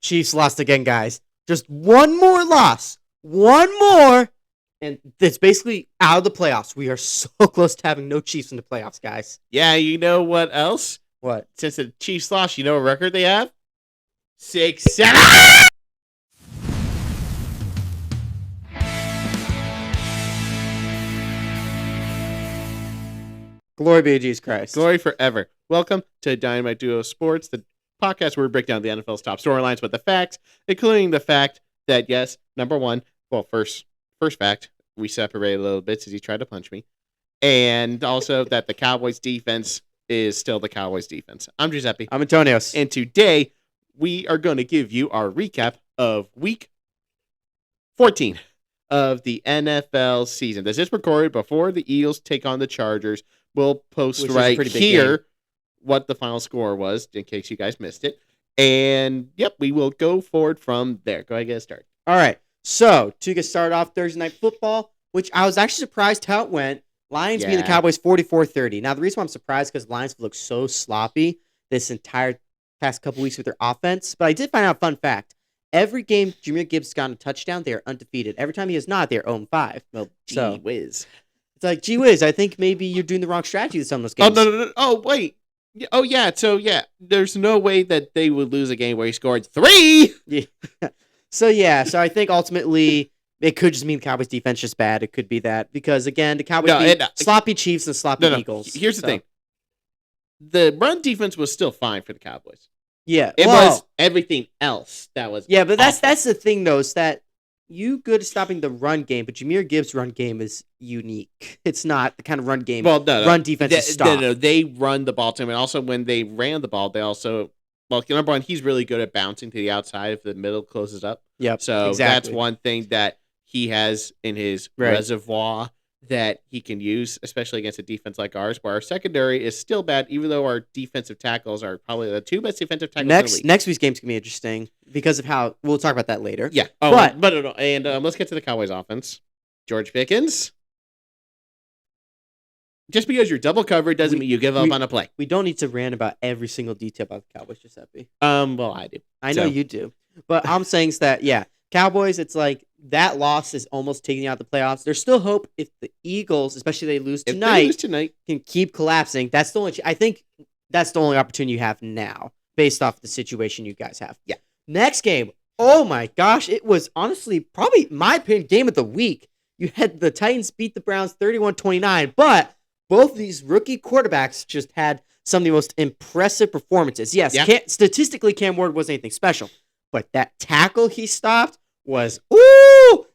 Chiefs lost again, guys. Just one more loss. One more. And it's basically out of the playoffs. We are so close to having no Chiefs in the playoffs, guys. Yeah, you know what else? What? Since the Chiefs lost, you know what record they have? 6-7. Glory be to Jesus Christ. Glory forever. Welcome to Dynamite Duo Sports, the podcast where we break down the NFL's top storylines with the facts, including the fact that, yes, number one, first fact, we separated a little bit since he tried to punch me, and also that the Cowboys defense is still the Cowboys defense. I'm Giuseppe. I'm Antonio. And today, we are going to give you our recap of week 14 of the NFL season. This is recorded before the Eagles take on the Chargers. We'll post right here what the final score was, in case you guys missed it. And, yep, we will go forward from there. Go ahead and get started. All right. So, to get started off Thursday Night Football, which I was actually surprised how it went. Lions beat the Cowboys 44-30. Now, the reason why I'm surprised is because Lions have looked so sloppy this entire past couple weeks with their offense. But I did find out a fun fact. Every game Jahmyr Gibbs got a touchdown, they are undefeated. Every time he is not, they're 0-5. Well, gee whiz. It's like, gee whiz, I think maybe you're doing the wrong strategy with some of those games. Oh, no. Oh, wait. Oh, yeah. So, yeah, there's no way that they would lose a game where he scored 3. Yeah. So I think ultimately it could just mean the Cowboys defense just bad. It could be that because, again, the Cowboys beat sloppy Chiefs and sloppy Eagles. Here's the thing. The run defense was still fine for the Cowboys. Yeah. It was everything else that was Yeah, but that's the thing, though, is that you good at stopping the run game, but Jahmyr Gibbs' run game is unique. It's not the kind of run game run defense is stopped. No, they run the ball to him, and also when they ran the ball, they also... Well, number one, he's really good at bouncing to the outside if the middle closes up. Yep, so exactly. That's one thing that he has in his reservoir that he can use, especially against a defense like ours, where our secondary is still bad, even though our defensive tackles are probably the two best defensive tackles in the league. Next week's game's going to be interesting because of how... We'll talk about that later. Yeah. But let's get to the Cowboys offense. George Pickens. Just because you're double covered doesn't mean you give up on a play. We don't need to rant about every single detail about the Cowboys, Giuseppe. Well, I do. I know you do. But I'm saying is that, Cowboys, it's like that loss is almost taking you out of the playoffs. There's still hope if the Eagles, especially they lose tonight, can keep collapsing. That's the only. I think that's the only opportunity you have now, based off the situation you guys have. Yeah. Next game. Oh my gosh, it was honestly probably my opinion game of the week. You had the Titans beat the Browns 31-29, but both of these rookie quarterbacks just had some of the most impressive performances. Yes, statistically, Cam Ward wasn't anything special, but that tackle he stopped was,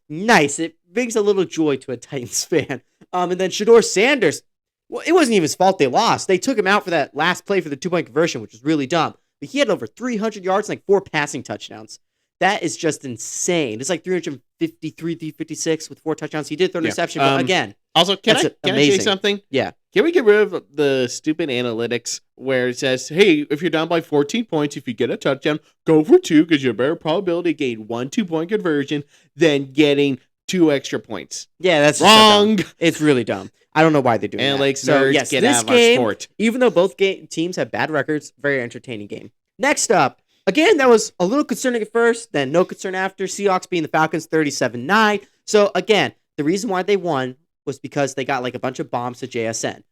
nice. It brings a little joy to a Titans fan. And then Shedeur Sanders, well, it wasn't even his fault they lost. They took him out for that last play for the 2-point conversion, which was really dumb. But he had over 300 yards and 4 passing touchdowns. That is just insane. It's like 353, 356 with 4 touchdowns. He did throw an interception, but again... Also, can I say something? Yeah. Can we get rid of the stupid analytics where it says, hey, if you're down by 14 points, if you get a touchdown, go for 2 because you have a better probability to gain 1 2-point conversion than getting 2 extra points. Yeah, that's wrong. So it's really dumb. I don't know why they're doing that. Analytics nerds get out of our sport. Even though both teams have bad records, very entertaining game. Next up, again, that was a little concerning at first, then no concern after. Seahawks beating the Falcons 37-9. So, again, the reason why they won was because they got like a bunch of bombs to JSN.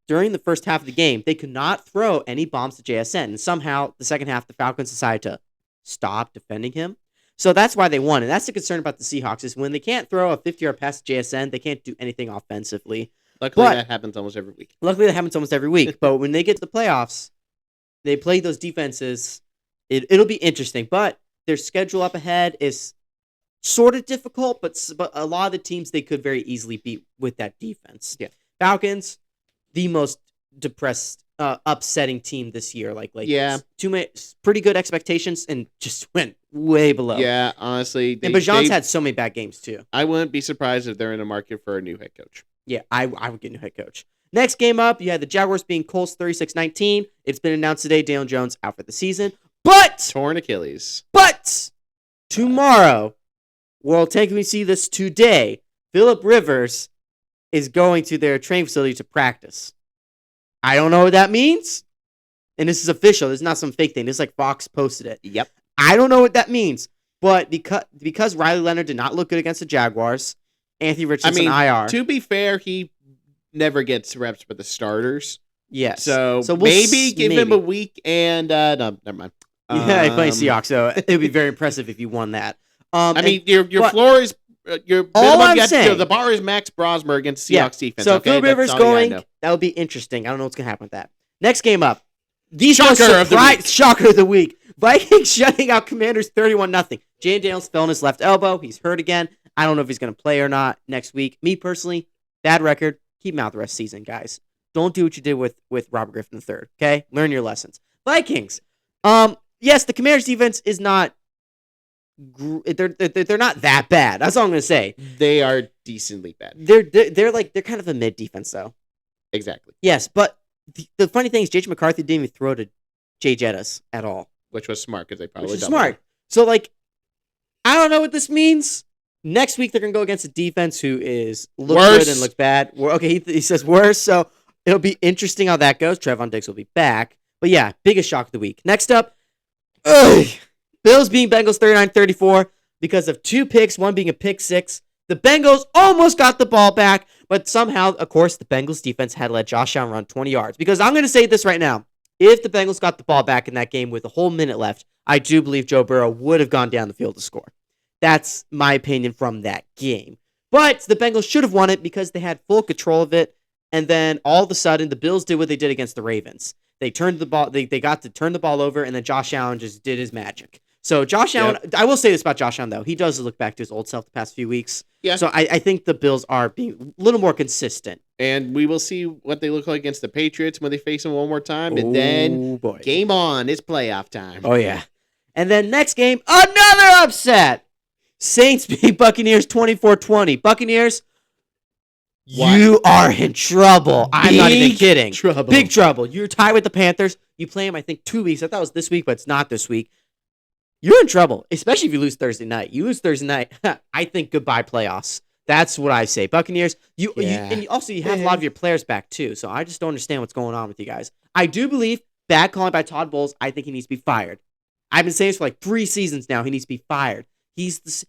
During the first half of the game, they could not throw any bombs to JSN. And somehow, the second half, the Falcons decided to stop defending him. So that's why they won. And that's the concern about the Seahawks is when they can't throw a 50-yard pass to JSN, they can't do anything offensively. Luckily, that happens almost every week. But when they get to the playoffs, they play those defenses. It'll be interesting. But their schedule up ahead is sort of difficult, but a lot of the teams they could very easily beat with that defense. Yeah. Falcons, the most depressed, upsetting team this year. Too many pretty good expectations and just went way below. Yeah, honestly. And Bajan's had so many bad games too. I wouldn't be surprised if they're in the market for a new head coach. Yeah, I would get a new head coach. Next game up, you had the Jaguars being Colts 36-19. It's been announced today Daniel Jones out for the season. But torn Achilles. But tomorrow, well, technically we see this today, Phillip Rivers is going to their training facility to practice. I don't know what that means. And this is official. This is not some fake thing. This is like Fox posted it. Yep. I don't know what that means, but because Riley Leonard did not look good against the Jaguars, Anthony Richardson IR. To be fair, he never gets reps with the starters. Yes. So maybe give him a week and no, never mind. Yeah, playing Seahawks, so it would be very impressive if you won that. Your floor is your minimum. The bar is Max Brosmer against Seahawks defense. So Phil Rivers going, that would be interesting. I don't know what's gonna happen with that. Next game up, shocker of the week. Vikings shutting out Commanders 31-0. Jay Daniels fell on his left elbow. He's hurt again. I don't know if he's gonna play or not next week. Me personally, bad record. Keep him out the rest of the season, guys. Don't do what you did with Robert Griffin III. Okay, learn your lessons. Vikings. Yes, the Commanders defense is not. They're not that bad. That's all I'm gonna say. They are decently bad. They're kind of a mid defense though. Exactly. Yes, but the funny thing is J.J. McCarthy didn't even throw to Jay Jettis at all, which was smart because they probably which is smart. So I don't know what this means. Next week they're gonna go against a defense who is worse good and looks bad. Okay, he says worse. So it'll be interesting how that goes. Trevon Diggs will be back, but yeah, biggest shock of the week. Next up. Bills beating Bengals 39-34 because of 2 picks, one being a pick 6. The Bengals almost got the ball back, but somehow, of course, the Bengals defense had to let Josh Allen run 20 yards. Because I'm going to say this right now. If the Bengals got the ball back in that game with a whole minute left, I do believe Joe Burrow would have gone down the field to score. That's my opinion from that game. But the Bengals should have won it because they had full control of it. And then all of a sudden, the Bills did what they did against the Ravens. They turned the ball. They got to turn the ball over, and then Josh Allen just did his magic. So Josh Allen, I will say this about Josh Allen though, he does look back to his old self the past few weeks. Yeah. So I think the Bills are being a little more consistent, and we will see what they look like against the Patriots when they face them one more time, and then game on, it's playoff time. Oh yeah, and then next game, another upset. Saints beat Buccaneers 24-20. Buccaneers. What? You are in trouble. I'm not even kidding. Big trouble. You're tied with the Panthers. You play them, I think, 2 weeks. I thought it was this week, but it's not this week. You're in trouble, especially if you lose Thursday night. You lose Thursday night, I think goodbye playoffs. That's what I say. Buccaneers, you have a lot of your players back too, so I just don't understand what's going on with you guys. I do believe bad calling by Todd Bowles. I think he needs to be fired. I've been saying this for like 3 seasons now. He needs to be fired. He's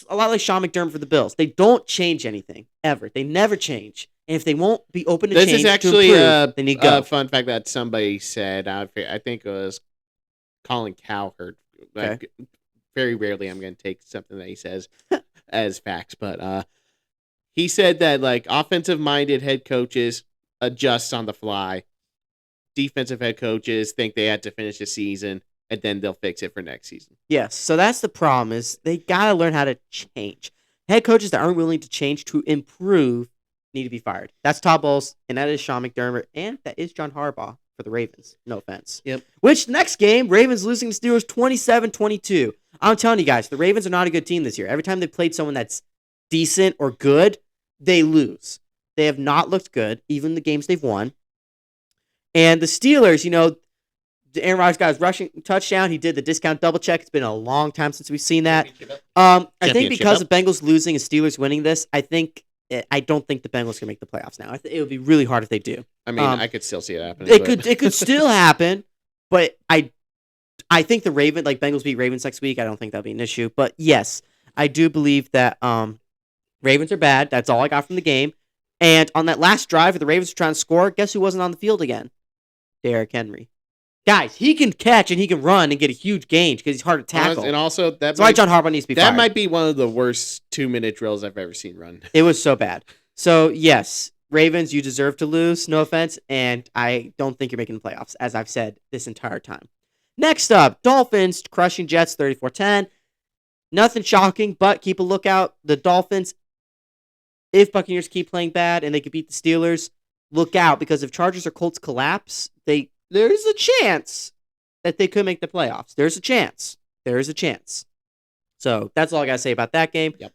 a lot like Sean McDermott for the Bills. They don't change anything, ever. They never change. And if they won't be open to change, this is actually they need to go. A fun fact that somebody said. I think it was Colin Cowherd. Okay. Very rarely I'm going to take something that he says as facts, but he said that offensive-minded head coaches adjust on the fly. Defensive head coaches think they had to finish the season, and then they'll fix it for next season. Yes, so that's the problem is they got to learn how to change. Head coaches that aren't willing to change to improve need to be fired. That's Todd Bowles, and that is Sean McDermott, and that is John Harbaugh for the Ravens. No offense. Yep. Which next game, Ravens losing to Steelers 27-22. I'm telling you guys, the Ravens are not a good team this year. Every time they played someone that's decent or good, they lose. They have not looked good, even the games they've won. And the Steelers, Aaron Rodgers got his rushing touchdown. He did the discount double check. It's been a long time since we've seen that. I think because of Bengals losing and Steelers winning this, I don't think the Bengals can make the playoffs now. It would be really hard if they do. I mean, I could still see it happening. It could still happen, but I think the Bengals beat Ravens next week. I don't think that'll be an issue. But yes, I do believe that Ravens are bad. That's all I got from the game. And on that last drive, where the Ravens were trying to score, guess who wasn't on the field again? Derrick Henry. Guys, he can catch and he can run and get a huge gain because he's hard to tackle. And also, that's why John Harbaugh needs to be fired. That might be one of the worst 2-minute drills I've ever seen run. It was so bad. So, yes, Ravens, you deserve to lose. No offense. And I don't think you're making the playoffs, as I've said this entire time. Next up, Dolphins crushing Jets 34-10. Nothing shocking, but keep a lookout. The Dolphins, if Buccaneers keep playing bad and they could beat the Steelers, look out because if Chargers or Colts collapse, there's a chance that they could make the playoffs. There's a chance. So that's all I got to say about that game. Yep.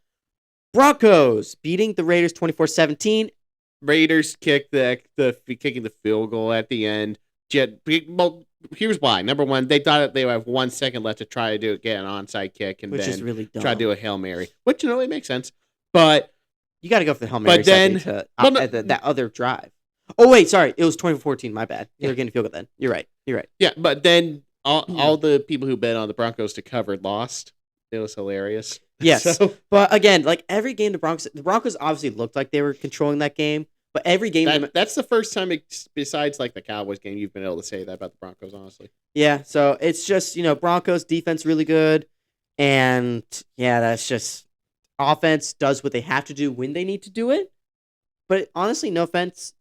Broncos beating the Raiders 24-17. Raiders kicking the field goal at the end. Well, here's why. Number one, they thought they would have 1 second left to try to get an onside kick and which is really dumb. Try to do a Hail Mary, which it makes sense. But you got to go for the Hail Mary. But then that other drive. Oh, wait, sorry. It was 2014. My bad. They were getting a field goal then. You're right. Yeah, but then all the people who bet on the Broncos to cover lost. It was hilarious. Yes, So, but again, like every game, the Broncos obviously looked like they were controlling that game. But every game, that's the first time, besides like the Cowboys game, you've been able to say that about the Broncos, honestly. yeah. So it's just Broncos defense really good, and yeah, that's just offense does what they have to do when they need to do it. But honestly, no offense,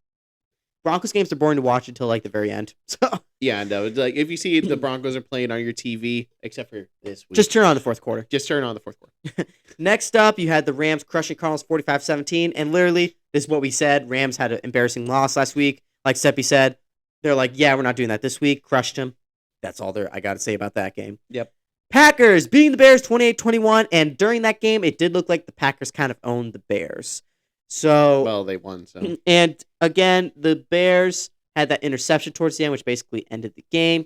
Broncos games are boring to watch until like the very end. So Yeah, no. Like if you see the Broncos are playing on your TV, except for this week, just turn on the fourth quarter. Just turn on the fourth quarter. Next up, you had the Rams crushing Cardinals 45-17. And literally, this is what we said. Rams had an embarrassing loss last week. Like Seppi said, they're like, yeah, we're not doing that this week. Crushed him. That's all I got to say about that game. Yep. Packers beating the Bears 28-21. And during that game, it did look like the Packers kind of owned the Bears. So, well, they won. So, and again, the Bears had that interception towards the end, which basically ended the game.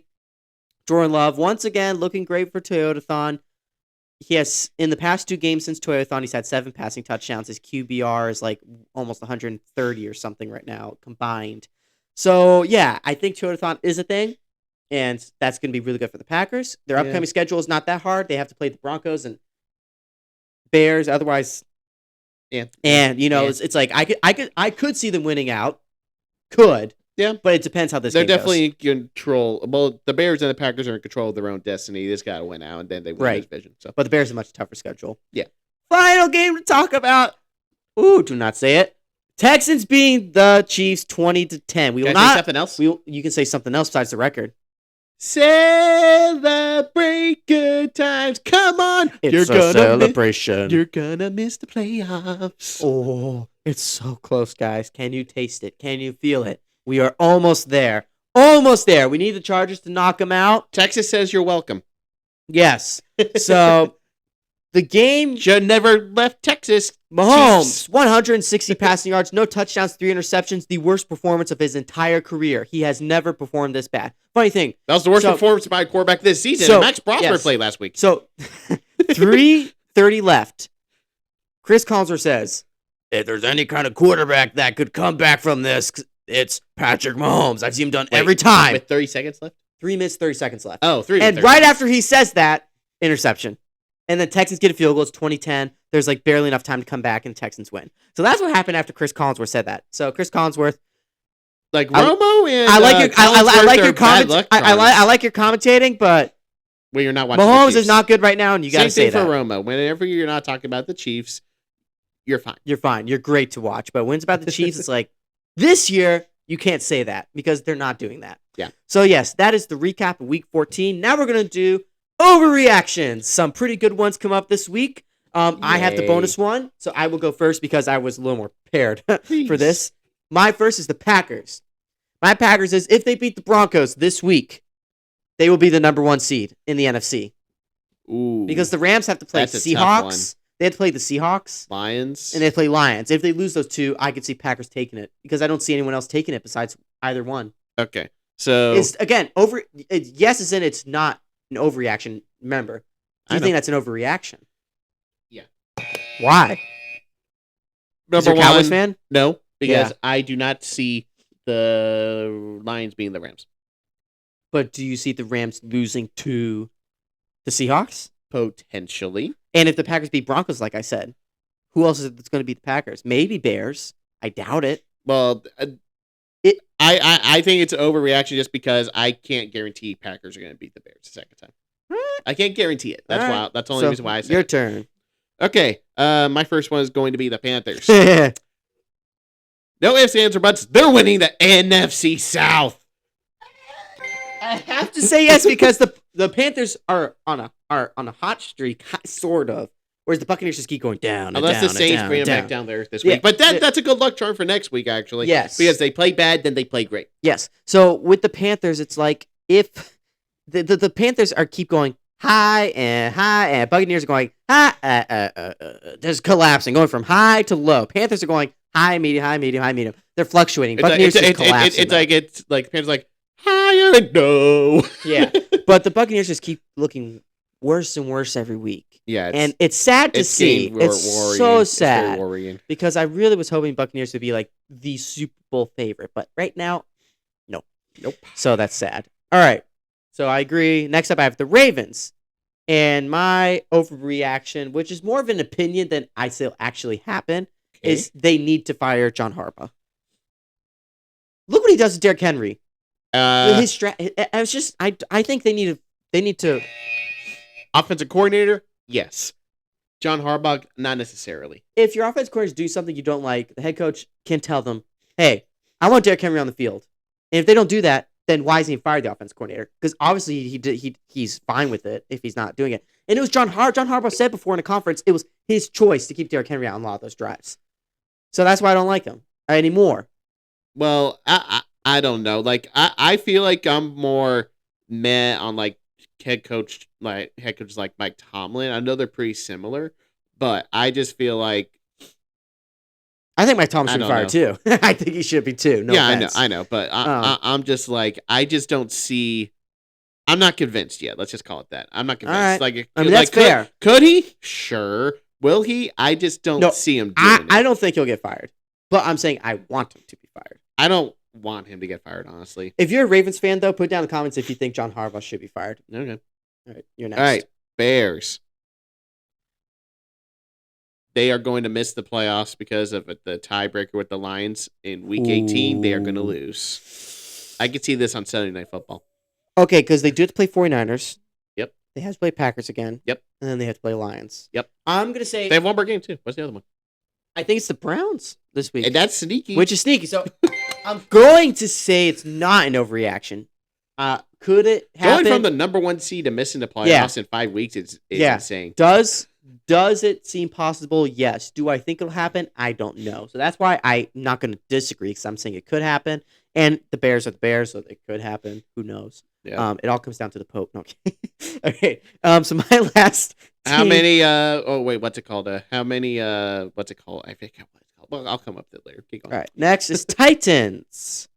Jordan Love, once again, looking great for Toyotathon. He has, in the past 2 games since Toyotathon, he's had 7 passing touchdowns. His QBR is like almost 130 or something right now combined. So, yeah, I think Toyotathon is a thing, and that's going to be really good for the Packers. Their upcoming schedule is not that hard. They have to play the Broncos and Bears. Otherwise, yeah. And it's like I could see them winning out. Could. Yeah. But it depends how this They're game definitely goes. in control. Well, the Bears and the Packers are in control of their own destiny. They just got to win out, and then they win this division. So, but the Bears have a much tougher schedule. Yeah. Final game to talk about. Ooh, do not say it. Texans beating the Chiefs 20-10. We will not. Say something else? You can say something else besides the record. Celebrate good times. Come on. It's a celebration. You're gonna miss the playoffs. Oh, it's so close, guys. Can you taste it? Can you feel it? We are almost there. Almost there. We need the Chargers to knock them out. Texas says you're welcome. Yes. So the game should never left Texas. Mahomes, Chiefs. 160 passing yards, no touchdowns, 3 interceptions, the worst performance of his entire career. He has never performed this bad. Funny thing. That was the worst performance by a quarterback this season. And Max Prosper played last week. So 3:30 left. Chris Collinsworth says, if there's any kind of quarterback that could come back from this, it's Patrick Mahomes. I've seen him done every time. With 30 seconds left? 3 minutes, 30 seconds left. Oh, 3 minutes. And right after he says that, interception. And then Texans get a field goal. It's 20-10. There's like barely enough time to come back, and Texans win. So that's what happened after Chris Collinsworth said that. So Chris Collinsworth, like Romo and I like your commentating, but when you're not watching, Mahomes is not good right now, and you got to say that. Same thing for Romo. Whenever you're not talking about the Chiefs, you're fine. You're fine. You're great to watch. But when it's about the Chiefs, it's like this year you can't say that because they're not doing that. Yeah. So yes, that is the recap of Week 14. Now we're gonna do overreactions. Some pretty good ones come up this week. I have the bonus one, so I will go first because I was a little more prepared for this. My first is the Packers. My Packers is if they beat the Broncos this week, they will be the number 1 seed in the NFC. Ooh. Because the Rams have to play the Seahawks. They have to play the Seahawks. Lions. And they play Lions. If they lose those 2, I could see Packers taking it because I don't see anyone else taking it besides either one. Okay. So it's not an overreaction. Remember, do you think that's an overreaction? Yeah. Why? Number one, Cowboys fan? No, because I do not see the Lions being the Rams. But do you see the Rams losing to the Seahawks? Potentially. And if the Packers beat Broncos, like I said, who else is going to beat the Packers? Maybe Bears. I doubt it. Well, I think it's an overreaction just because I can't guarantee Packers are going to beat the Bears the second time. I can't guarantee it. That's why. That's the only reason why I said your turn. Okay. My first one is going to be the Panthers. No ifs, ands, or buts. They're winning the NFC South. I have to say yes because the Panthers are on a hot streak, sort of. Whereas the Buccaneers just keep going down. Unless the Saints bring them back down there this week. But that's a good luck charm for next week, actually. Yes. Because they play bad, then they play great. Yes. So with the Panthers, it's like if the Panthers keep going high, and Buccaneers are going high, just collapsing, going from high to low. Panthers are going high, medium, high, medium, high, medium. They're fluctuating. Buccaneers just collapsing. It's like Panthers like higher and no. Yeah. But the Buccaneers just keep looking worse and worse every week. Yeah, and it's sad to see. It's so sad because I really was hoping Buccaneers would be like the Super Bowl favorite, but right now, nope. Nope. So that's sad. All right, So I agree. Next up, I have the Ravens. And my overreaction, which is more of an opinion than I say will actually happen, is they need to fire John Harbaugh. Look what he does to Derrick Henry. His I think they need to. Offensive coordinator, yes. John Harbaugh, not necessarily. If your offensive coordinators do something you don't like, the head coach can tell them, "Hey, I want Derrick Henry on the field." And if they don't do that, then why isn't he fired the offensive coordinator? Because obviously he's fine with it if he's not doing it. And it was John Harbaugh said before in a conference it was his choice to keep Derrick Henry out on a lot of those drives. So that's why I don't like him anymore. Well, I don't know. Like I feel like I'm more meh on like head coaches like Mike Tomlin. I know they're pretty similar, but I just feel like I think Mike Tomlin should be fired too. I think he should be too. No offense. I know, but I'm just like I just don't see. I'm not convinced yet. Let's just call it that. I'm not convinced. Right. Like, I mean, that's fair. Could he? Sure. Will he? I just don't see him doing it. I don't think he'll get fired, but I'm saying I want him to be fired. I don't want him to get fired, honestly. If you're a Ravens fan, though, put down in the comments if you think John Harbaugh should be fired. Okay. All right, you're next. All right, Bears. They are going to miss the playoffs because of the tiebreaker with the Lions in Week 18. They are going to lose. I could see this on Sunday Night Football. Okay, because they do have to play 49ers. Yep. They have to play Packers again. Yep. And then they have to play Lions. Yep. I'm going to say... They have one more game, too. What's the other one? I think it's the Browns this week. And that's sneaky. Which is sneaky. So I'm going to say it's not an overreaction. Could it happen? Going from the number one seed to missing the playoffs in 5 weeks is insane. Does it seem possible? Yes. Do I think it'll happen? I don't know. So that's why I'm not going to disagree because I'm saying it could happen. And the Bears are the Bears, so it could happen. Who knows? Yeah. It all comes down to the Pope. No, okay. So my last team... How many, what's it called? How many, what's it called? I forget what it's called. Well, I'll come up with it later. Keep going. All right. Next is Titans.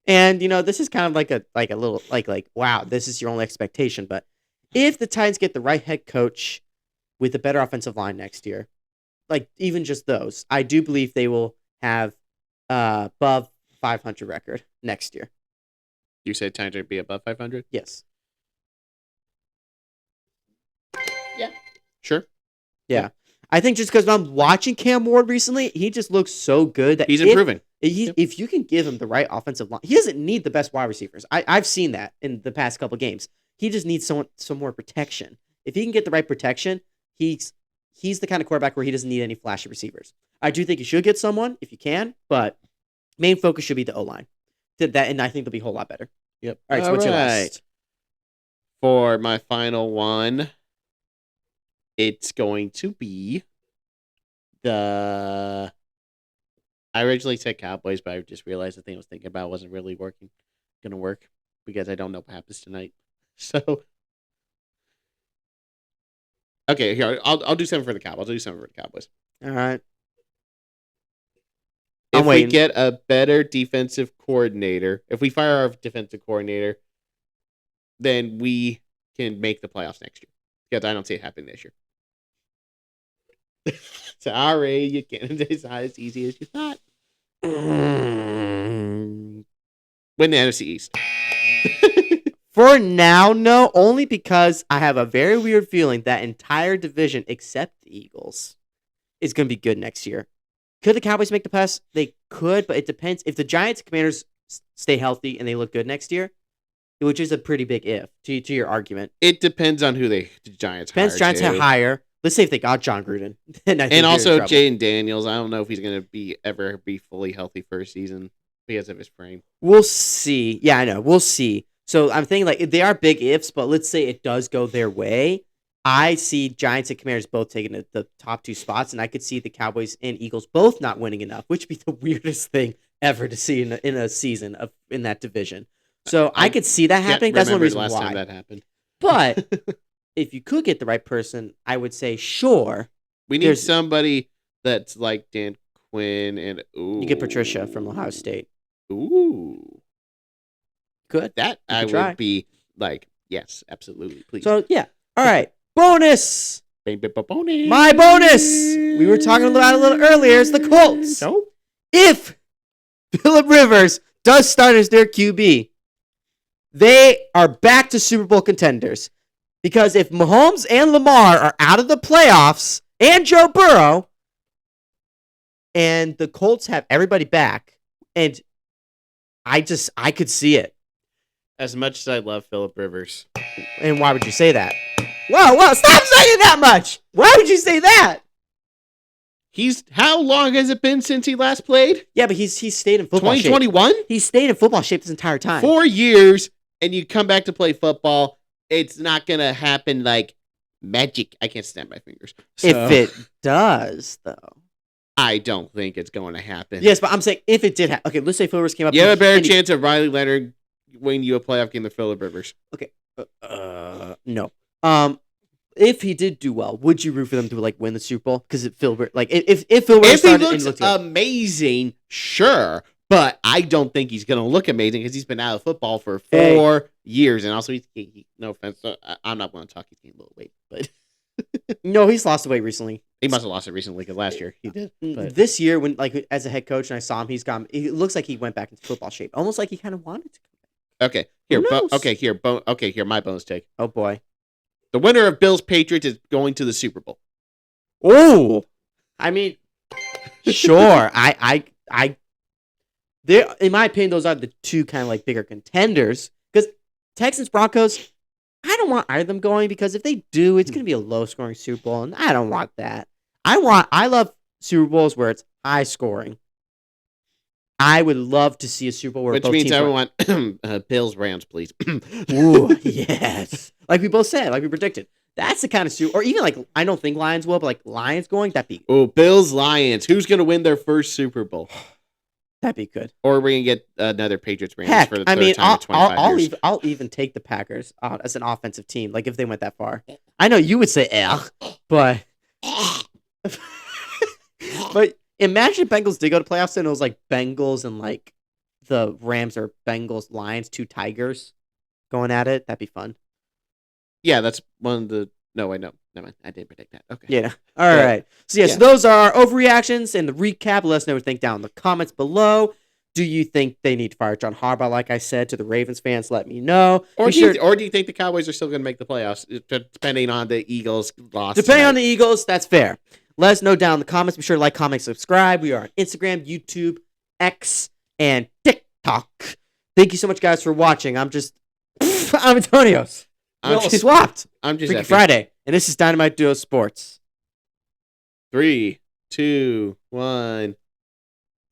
And, this is kind of like a little, wow, this is your only expectation. But if the Titans get the right head coach with a better offensive line next year, like even just those, I do believe they will have above 500 record next year. You said Titans would be above 500? Yes. Yeah. Sure. Yeah. I think just because I'm watching Cam Ward recently, he just looks so good that he's improving. If you can give him the right offensive line, he doesn't need the best wide receivers. I've seen that in the past couple games. He just needs some more protection. If he can get the right protection, he's the kind of quarterback where he doesn't need any flashy receivers. I do think you should get someone if you can, but main focus should be the O-line. Did that, and I think they'll be a whole lot better. Yep. All right, so what's your last? For my final one, it's going to be I originally said Cowboys, but I just realized the thing I was thinking about wasn't really going to work because I don't know what happens tonight. So, okay, here I'll do something for the Cowboys. I'll do something for the Cowboys. All right. If we get a better defensive coordinator, if we fire our defensive coordinator, then we can make the playoffs next year. Because I don't see it happening this year. Sorry, you can't. It's not as easy as you thought. Win the NFC East. For now, no. Only because I have a very weird feeling that entire division, except the Eagles, is going to be good next year. Could the Cowboys make the playoffs? They could, but it depends. If the Giants and Commanders stay healthy and they look good next year, which is a pretty big if to your argument. It depends on who the Giants hire. Giants hire. Let's say if they got John Gruden. And also Jaden Daniels. I don't know if he's going to ever be fully healthy for a season because of his frame. We'll see. Yeah, I know. We'll see. So I'm thinking they are big ifs, but let's say it does go their way. I see Giants and Commanders both taking the top two spots, and I could see the Cowboys and Eagles both not winning enough, which would be the weirdest thing ever to see in a season in that division. So I could see that happening. That's one reason last why time that happened. But if you could get the right person, I would say sure. We need somebody that's like Dan Quinn and you get Patricia from Ohio State. Ooh, good. That I would be like, yes, absolutely, please. So yeah, all right. Bonus. Bonus. My bonus. We were talking about it a little earlier. It's the Colts. No. If Phillip Rivers does start as their QB, they are back to Super Bowl contenders. Because if Mahomes and Lamar are out of the playoffs, and Joe Burrow, and the Colts have everybody back, and I could see it. As much as I love Phillip Rivers. And why would you say that? Whoa, stop saying that much! Why would you say that? How long has it been since he last played? Yeah, but he's stayed in football 2021? shape. He's stayed in football shape this entire time. 4 years, and you come back to play football. It's not going to happen like magic. I can't snap my fingers. So, if it does, though. I don't think it's going to happen. Yes, but I'm saying if it did happen. Okay, let's say Phil Rivers came up. You have a better chance of Riley Leonard winning you a playoff game than Phillip Rivers. Okay. No. If he did do well, would you root for them to like win the Super Bowl? Because if Phil Rivers if he looks amazing, sure. But I don't think he's going to look amazing because he's been out of football for 4 years. And also, no offense, I'm not going to talk. He's gained a little weight. But no, he's lost the weight recently. He must have lost it recently because last year he did. But this year, when as a head coach and I saw him, it looks like he went back into football shape. Almost like he kind of wanted to. Okay, here, my bonus take. Oh, boy. The winner of Bills Patriots is going to the Super Bowl. Oh, I mean, sure. In my opinion, those are the two kind of like bigger contenders. Because Texans Broncos, I don't want either of them going because if they do, it's going to be a low scoring Super Bowl, and I don't want that. I love Super Bowls where it's high scoring. I would love to see a Super Bowl where which both means teams everyone Bills Rams, please. Ooh, yes, like we both said, like we predicted. That's the kind of Super, or even like I don't think Lions will, but like Lions going, that'd be. Oh, Bills Lions. Who's going to win their first Super Bowl? That'd be good. Or we're gonna get another Patriots Rams Heck, for the third time in 25 years. I'll even take the Packers as an offensive team. Like if they went that far, I know you would say but but imagine if Bengals did go to playoffs and it was like Bengals and like the Rams or Bengals Lions, two Tigers going at it. That'd be fun. Yeah, that's one of the. No, wait, no. Never mind. I didn't predict that. Okay. Yeah. All right. So, so those are our overreactions and the recap. Let us know what you think down in the comments below. Do you think they need to fire John Harbaugh, like I said, to the Ravens fans? Let me know. Or do you think the Cowboys are still going to make the playoffs, depending on the Eagles' loss? Depending on the Eagles, that's fair. Let us know down in the comments. Be sure to like, comment, subscribe. We are on Instagram, YouTube, X, and TikTok. Thank you so much, guys, for watching. I'm Antonios. Swapped. I'm Giuseppe. Freaky Friday. And this is Dynamite Duo Sports. 3, 2, 1.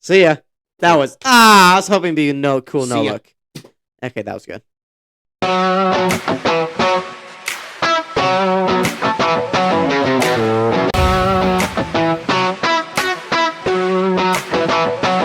See ya. That was I was hoping to be no look. Okay, that was good.